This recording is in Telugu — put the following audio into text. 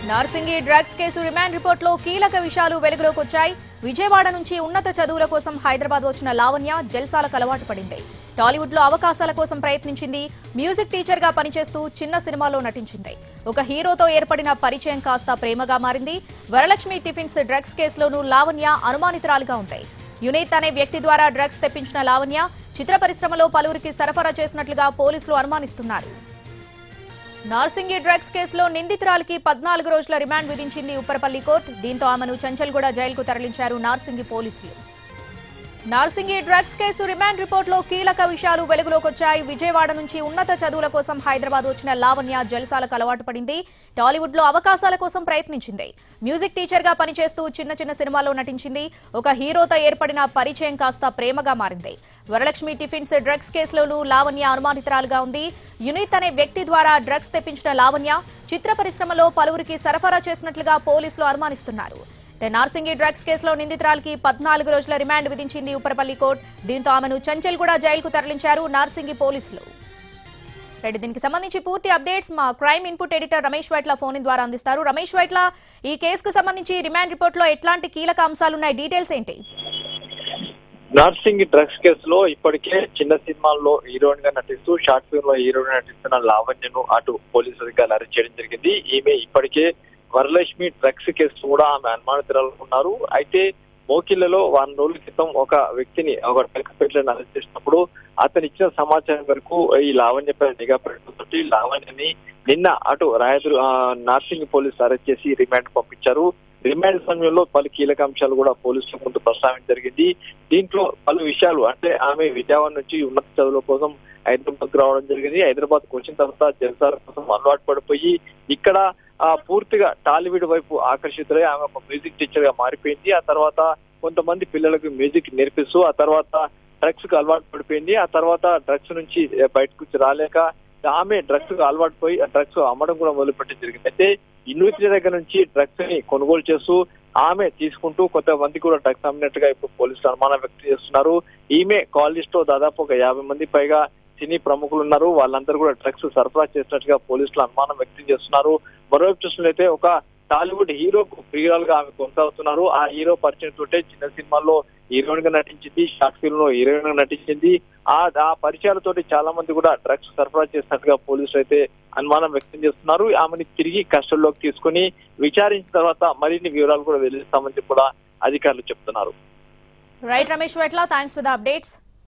నార్సింగి డ్రగ్స్ కేసు రిమాండ్ రిపోర్టులో కీలక విషయాలు వెలుగులోకి వచ్చాయి. విజయవాడ నుంచి ఉన్నత చదువుల కోసం హైదరాబాద్ వచ్చిన లావణ్య జల్సాలకు అలవాటు పడింది. టాలీవుడ్ లో అవకాశాల కోసం ప్రయత్నించింది. మ్యూజిక్ టీచర్ గా పనిచేస్తూ చిన్న సినిమాలో నటించింది. ఒక హీరోతో ఏర్పడిన పరిచయం కాస్త ప్రేమగా మారింది. వరలక్ష్మి టిఫిన్స్ డ్రగ్స్ కేసులోనూ లావణ్య అనుమానితురాలిగా ఉంది. యునీత్ అనే వ్యక్తి ద్వారా డ్రగ్స్ తెప్పించిన లావణ్య చిత్ర పరిశ్రమలో పలువురికి సరఫరా చేసినట్లుగా పోలీసులు అనుమానిస్తున్నారు. నార్సింగి డ్రగ్స్ కేసులో నిందితురాలికి 14 రోజుల రిమాండ్ విధించింది ఉప్పరపల్లి కోర్టు. దీంతో ఆమెను చంచల్గూడ జైలుకు తరలించారు నార్సింగి పోలీసులు. నార్సింగి డ్రగ్స్ కేసు రిమాండ్ రిపోర్టులో కీలక విషయాలు వెలుగులోకి వచ్చాయి. విజయవాడ నుంచి ఉన్నత చదువుల కోసం హైదరాబాద్ వచ్చిన లావణ్య జల్సాలకు అలవాటు పడింది. టాలీవుడ్ లో అవకాశాల కోసం ప్రయత్నించింది. మ్యూజిక్ టీచర్ గా పనిచేస్తూ చిన్న సినిమాలో నటించింది. ఒక హీరోతో ఏర్పడిన పరిచయం కాస్త ప్రేమగా మారింది. వరలక్ష్మి టిఫిన్స్ డ్రగ్స్ కేసులోనూ లావణ్య అనుమానితురాలుగా ఉంది. యునీత్ అనే వ్యక్తి ద్వారా డ్రగ్స్ తెప్పించిన లావణ్య చిత్ర పరిశ్రమలో పలువురికి సరఫరా చేసినట్లుగా పోలీసులు అనుమానిస్తున్నారు. నార్సింగి డ్రగ్స్ కేసులో నిందితురాలికి 14 రోజుల రిమాండ్ విధించింది ఉప్పరపల్లి కోర్టు. దీంతో ఆమెను చంచల్గూడ జైలుకు తరలించారు నార్సింగి పోలీసులు. దీనికి సంబంధించి పూర్తి అప్డేట్స్ మా crime input editor Ramesh Vaitla phone ద్వారా అందిస్తారు. రమేష్ వైట్ల, ఈ కేసుకు సంబంధించి రిమాండ్ రిపోర్ట్ లో ఎట్లాంటి కీలక అంశాలున్నాయి, డీటెయిల్స్ ఏంటి? నార్సింగి డ్రగ్స్ కేసులో ఇప్పటికే చిన్న సినిమాల్లో హీరోయిన్ గా నటిస్తూ షార్ట్ ఫిల్మ్ లో హీరోయిన్ నటిస్తున్న లావణ్యను అటు పోలీసు అధికారులు అరెస్ట్ చేయడం జరిగింది. ఈమె ఇప్పటికే వరలక్ష్మి డ్రగ్స్ కేసు కూడా ఆమె అనుమానితురాలు ఉన్నారు. అయితే మోకిళ్లలో వారం రోజుల క్రితం ఒక వ్యక్తిని ఒక డ్రగ్స్ అరెస్ట్ చేసినప్పుడు అతను ఇచ్చిన సమాచారం వరకు ఈ లావణ్యపై నిఘా పెట్టడంతో లావణ్యని నిన్న అటు నార్సింగి పోలీసులు అరెస్ట్ చేసి రిమాండ్ పంపించారు. రిమాండ్ సమయంలో పలు కీలక అంశాలు కూడా పోలీసుల ముందు ప్రస్తావించడం జరిగింది. దీంట్లో పలు విషయాలు అంటే ఆమె విజయవాడ నుంచి ఉన్నత చదువుల కోసం హైదరాబాద్ రావడం జరిగింది. హైదరాబాద్ వచ్చిన తర్వాత జల్సాల కోసం అలవాటు పడిపోయి ఇక్కడ పూర్తిగా టాలీవుడ్ వైపు ఆకర్షితులై ఆమె ఒక మ్యూజిక్ టీచర్ గా మారిపోయింది. ఆ తర్వాత కొంతమంది పిల్లలకు మ్యూజిక్ నేర్పిస్తూ ఆ తర్వాత డ్రగ్స్ కు అలవాటు పడిపోయింది. ఆ తర్వాత డ్రగ్స్ నుంచి బయటకు రాలేక ఆమె డ్రగ్స్ కు అలవాటు పోయి డ్రగ్స్ అమ్మడం కూడా మొదలుపెట్టడం జరిగింది. అయితే యూనివర్సిటీ దగ్గర నుంచి డ్రగ్స్ ని కొనుగోలు చేస్తూ ఆమె తీసుకుంటూ కొంతమంది కూడా డ్రగ్స్ అమ్మినట్టుగా ఇప్పుడు పోలీసులు అనుమానం వ్యక్తం చేస్తున్నారు. ఈమె కాల్ లిస్ట్ లో దాదాపు ఒక 50 మంది పైగా సినీ ప్రముఖులు ఉన్నారు. వాళ్ళందరూ కూడా డ్రగ్స్ సరఫరా చేసినట్టుగా పోలీసులు అనుమానం వ్యక్తం చేస్తున్నారు. మరోవైపు చూసినట్లయితే ఒక టాలీవుడ్ హీరోకు ప్రియురాలుగా ఆమె కొనసాగుతున్నారు. ఆ హీరో పరిచయం తోటే చిన్న సినిమాల్లో హీరోయిన్ గా నటించింది, షార్ట్ ఫిల్మ్ లో హీరోయిన్ గా నటించింది. ఆ పరిచయాలతోటి చాలా మంది కూడా డ్రగ్స్ సరఫరా చేసినట్టుగా పోలీసులు అయితే అనుమానం వ్యక్తం చేస్తున్నారు. ఆమెని తిరిగి కస్టడీలోకి తీసుకుని విచారించిన తర్వాత మరిన్ని వివరాలు కూడా వెల్లడిస్తామని కూడా అధికారులు చెప్తున్నారు. Right Ramesh Vaitla, thanks for the updates.